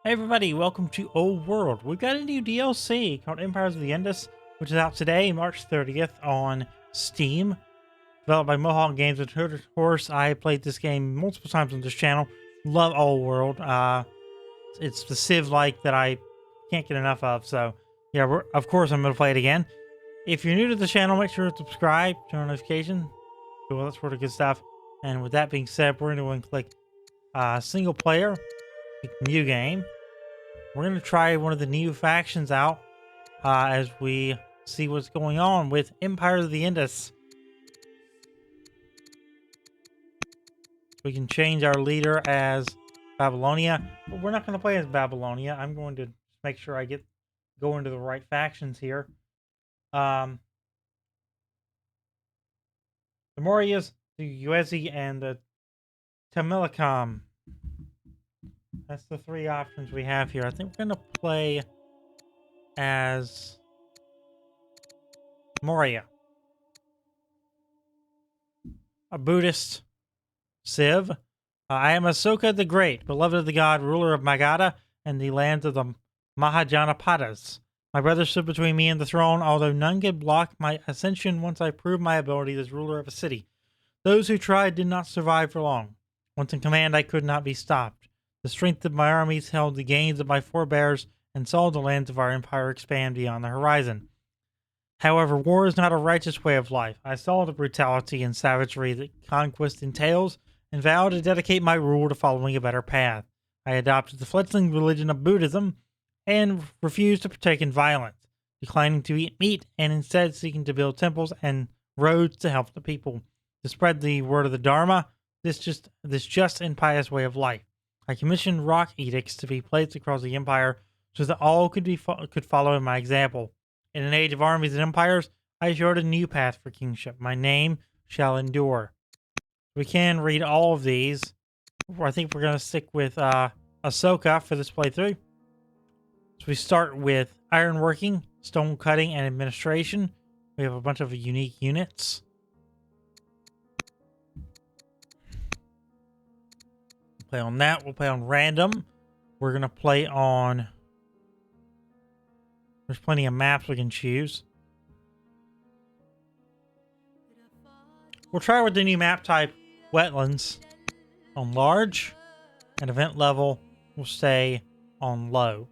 Hey everybody, welcome to Old World. We've got a new DLC called Empires of the Indus, which is out today, March 30th on Steam. Developed by Mohawk Games. Of course, I played this game multiple times on this channel. Love Old World. It's the Civ-like that I can't get enough of. So, yeah, of course I'm going to play it again. If you're new to the channel, make sure to subscribe, turn on notifications. Well, that's sort of good stuff. And with that being said, we're going to go and click single player, pick new game. We're going to try one of the new factions out as we see what's going on with Empires of the Indus. We can change our leader as Babylonia, but we're not going to play as Babylonia. I'm going to make sure I go into the right factions here. The Mauryans, the Yuezhi, and the Tamilakam. That's the three options we have here. I think we're going to play as Maurya, a Buddhist Civ. I am Asoka the Great, beloved of the god, ruler of Magadha and the lands of the Mahajanapadas. My brothers stood between me and the throne, although none could block my ascension once I proved my ability as ruler of a city. Those who tried did not survive for long. Once in command, I could not be stopped. The strength of my armies held the gains of my forebears and saw the lands of our empire expand beyond the horizon. However, war is not a righteous way of life. I saw the brutality and savagery that conquest entails and vowed to dedicate my rule to following a better path. I adopted the fledgling religion of Buddhism and refused to partake in violence, declining to eat meat and instead seeking to build temples and roads to help the people, to spread the word of the Dharma, this just and pious way of life. I commissioned rock edicts to be placed across the empire so that all could follow in my example. In an age of armies and empires, I showed a new path for kingship. My name shall endure. We can read all of these. I think we're going to stick with Ahsoka for this playthrough. So we start with ironworking, stone cutting, and administration. We have a bunch of unique units. Play on that. We'll play on random. We're going to play on... There's plenty of maps we can choose. We'll try with the new map type, wetlands, on large, and event level will stay on low.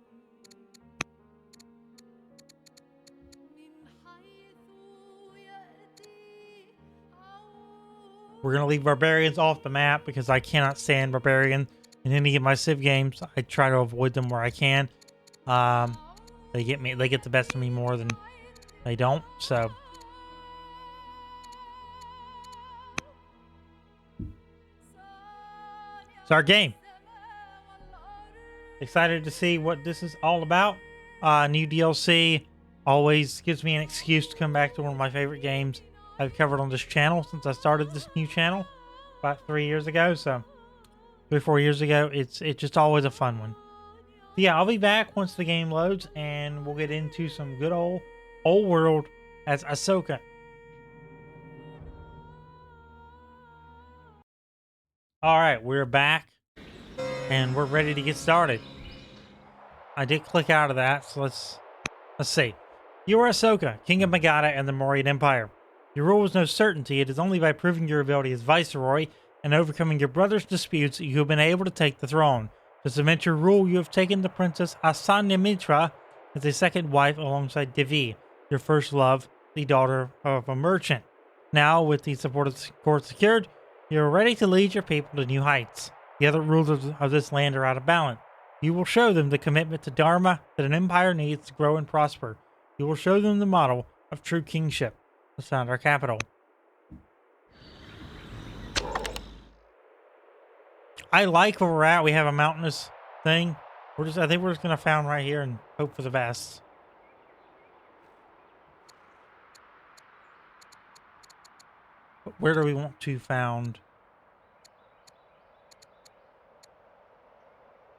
We're going to leave barbarians off the map because I cannot stand barbarian in any of my Civ games. I try to avoid them where I can. They get the best of me more than they don't, so. It's our game. Excited to see what this is all about. New DLC always gives me an excuse to come back to one of my favorite games I've covered on this channel since I started this new channel about 3 years ago. So 3-4 years ago, it's just always a fun one. So yeah, I'll be back once the game loads, and we'll get into some good old world as Ahsoka. All right, we're back, and we're ready to get started. I did click out of that, so let's see. You are Ahsoka, King of Magadha and the Mauryan Empire. Your rule is no certainty. It is only by proving your ability as Viceroy and overcoming your brother's disputes you have been able to take the throne. To cement your rule, you have taken the Princess Asanamitra as a second wife alongside Devi, your first love, the daughter of a merchant. Now, with the support of the court secured, you are ready to lead your people to new heights. The other rulers of this land are out of balance. You will show them the commitment to Dharma that an empire needs to grow and prosper. You will show them the model of true kingship. Let's found our capital. I like where we're at. We have a mountainous thing. I think we're just gonna found right here and hope for the best. But where do we want to found?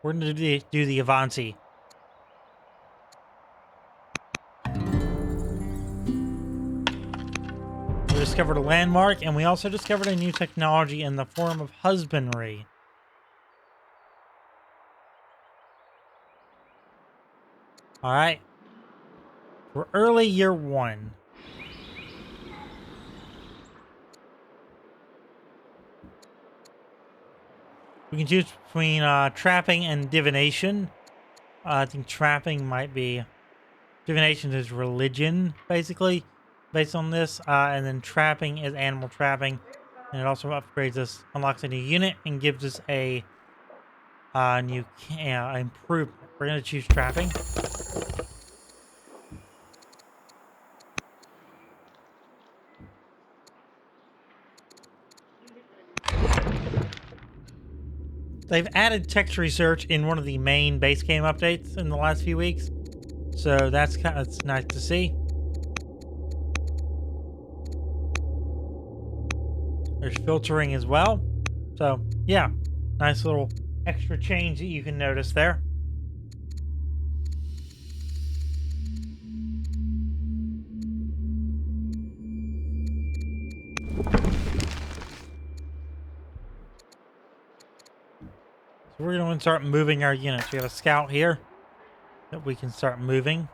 We're gonna do the Avanti. We discovered a landmark, and we also discovered a new technology in the form of husbandry. All right. We're early year 1. We can choose between trapping and divination. I think trapping might be... Divination is religion, basically, based on this. And then trapping is animal trapping. And it also upgrades us, unlocks a new unit, and gives us a new improvement. We're going to choose trapping. They've added text research in one of the main base game updates in the last few weeks. So that's nice to see. There's filtering as well. So yeah, nice little extra change that you can notice there. So we're going to start moving our units. We have a scout here that we can start moving.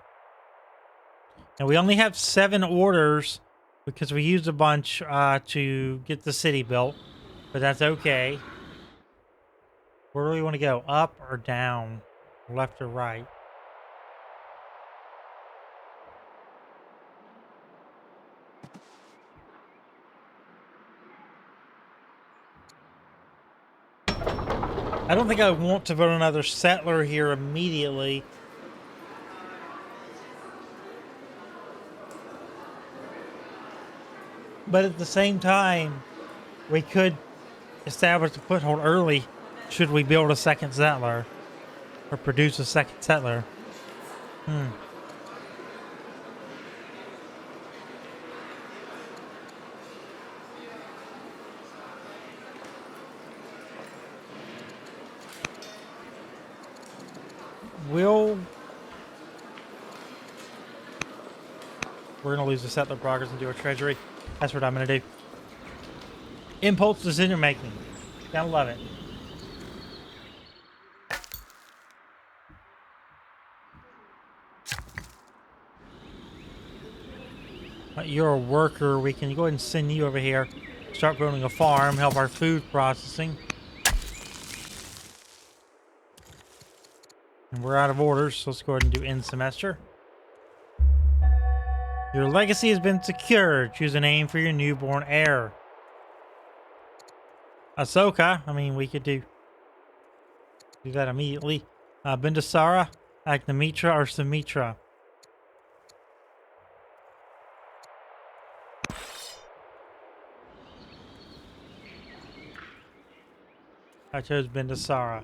And we only have 7 orders because we used a bunch to get the city built. But that's okay. Where do we want to go? Up or down? Left or right? I don't think I want to vote another settler here immediately. But at the same time, we could establish a foothold early should we build a second settler or produce a second settler. We're going to lose the settler progress and do a treasury. That's what I'm going to do. Impulse decision making. Gotta love it. You're a worker. We can go ahead and send you over here. Start building a farm. Help our food processing. And we're out of orders, so let's go ahead and do end semester. Your legacy has been secured. Choose a name for your newborn heir. Ahsoka. I mean, we could do that immediately. Bindusara, Agnimitra, or Sumitra. I chose Bindusara.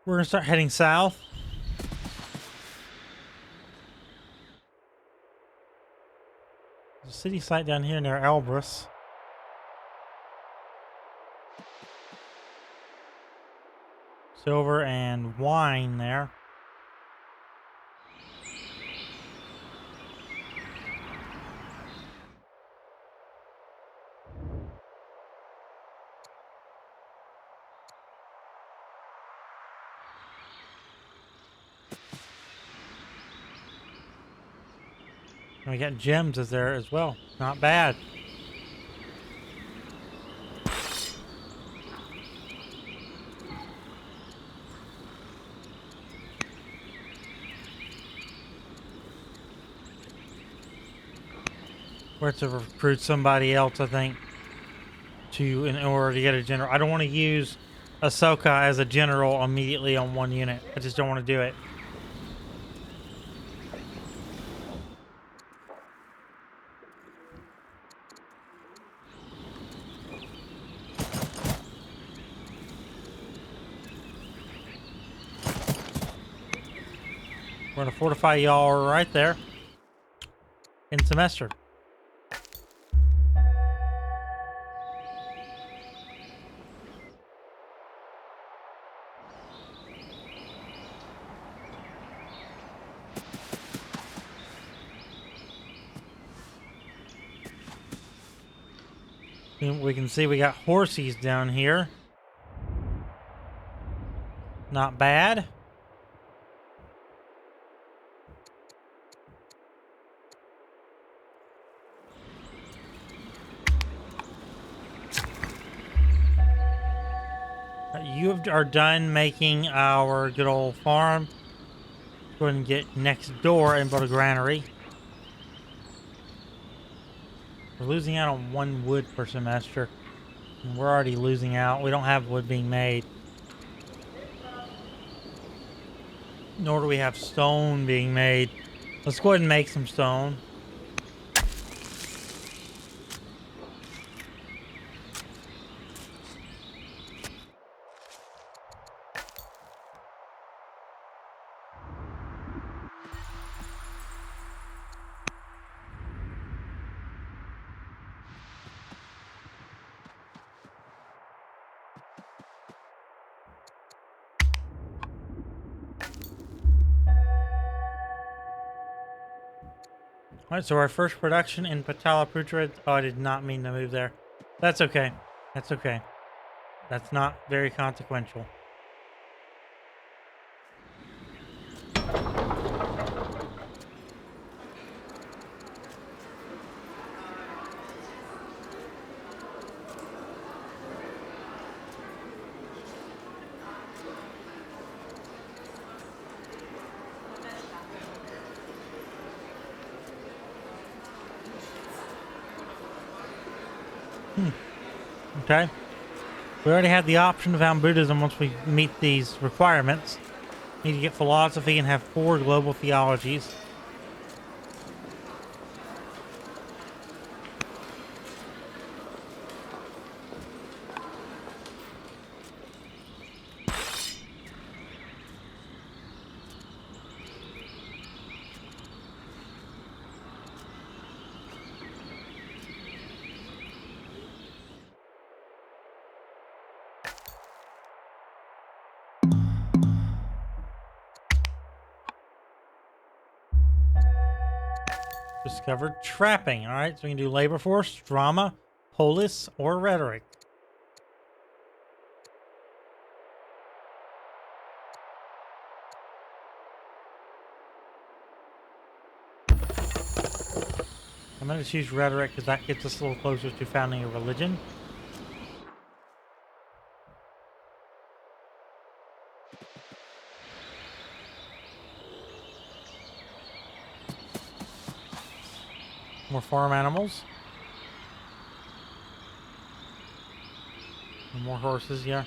We're going to start heading south. There's a city site down here near Elbrus. Silver and wine there. And we got gems as there as well. Not bad. We're to recruit somebody else, I think, in order to get a general. I don't want to use Ahsoka as a general immediately on one unit. I just don't want to do it. We're going to fortify y'all right there in semester. And we can see we got horsies down here. Not bad. You are done making our good old farm. Go ahead and get next door and build a granary. We're losing out on 1 wood per semester. And we're already losing out. We don't have wood being made. Nor do we have stone being made. Let's go ahead and make some stone. Alright, so our first production in Pataliputra. Oh, I did not mean to move there. That's okay. That's okay. That's not very consequential. Okay. We already had the option to found Buddhism once we meet these requirements. Need to get philosophy and have 4 global theologies. Discovered trapping. All right, so we can do labor force, drama, polis, or rhetoric. I'm going to choose rhetoric because that gets us a little closer to founding a religion. More farm animals. And more horses, yeah.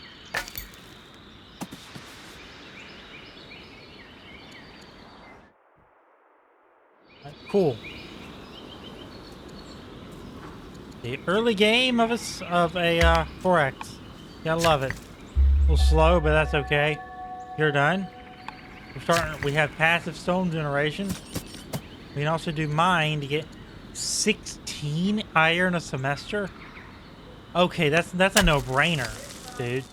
Right, cool. The early game of a 4X. Gotta love it. A little slow, but that's okay. You're done. We have passive stone generation. We can also do mine to get 16 iron a semester. Okay, that's a no-brainer, dude.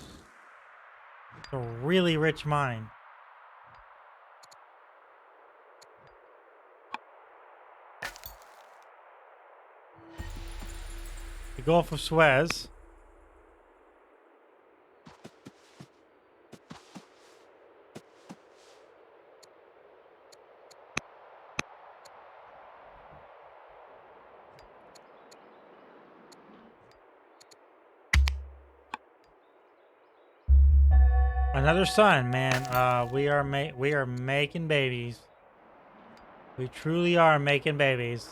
It's a really rich mine. The Gulf of Suez. Another son, man. We are making babies. We truly are making babies.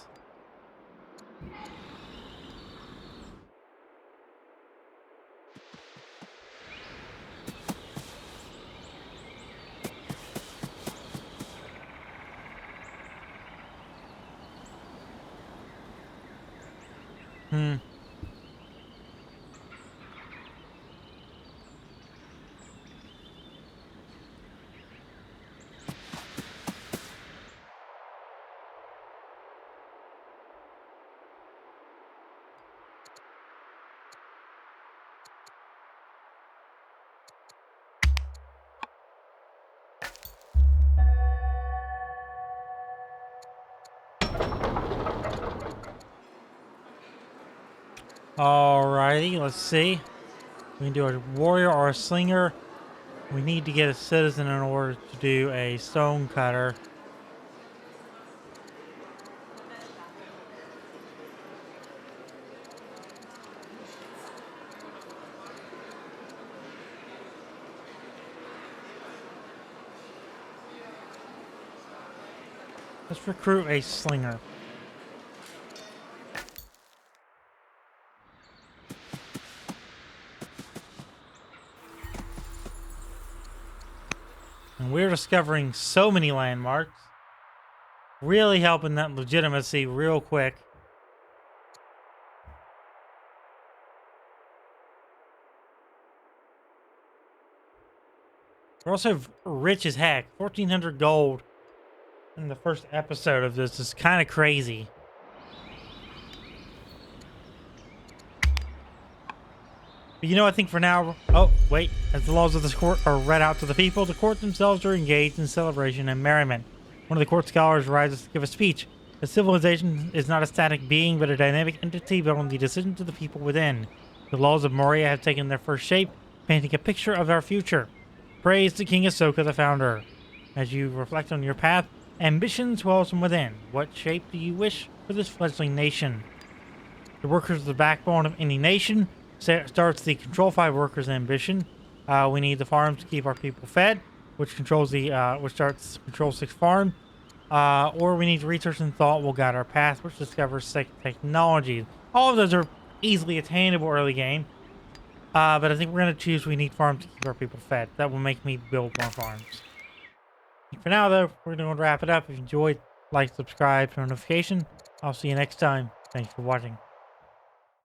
Alrighty, let's see. We can do a warrior or a slinger. We need to get a citizen in order to do a stone cutter. Let's recruit a slinger. And we're discovering so many landmarks. Really helping that legitimacy real quick. We're also rich as heck. 1,400 gold in the first episode of this is kind of crazy. But you know, I think for now... Oh, wait. As the laws of this court are read out to the people, the court themselves are engaged in celebration and merriment. One of the court scholars rises to give a speech. The civilization is not a static being, but a dynamic entity built on the decisions of the people within. The laws of Moria have taken their first shape, painting a picture of our future. Praise to King Ahsoka, the founder. As you reflect on your path, ambition swells from within. What shape do you wish for this fledgling nation? The workers are the backbone of any nation. Starts the Control 5 workers' ambition. We need the farms to keep our people fed, which controls the which starts Control 6 farm. Or we need research and thought will guide our path, which discovers technologies. All of those are easily attainable early game. But I think we're going to choose we need farms to keep our people fed. That will make me build more farms. For now, though, we're going to wrap it up. If you enjoyed, like, subscribe, turn on notification. I'll see you next time. Thanks for watching.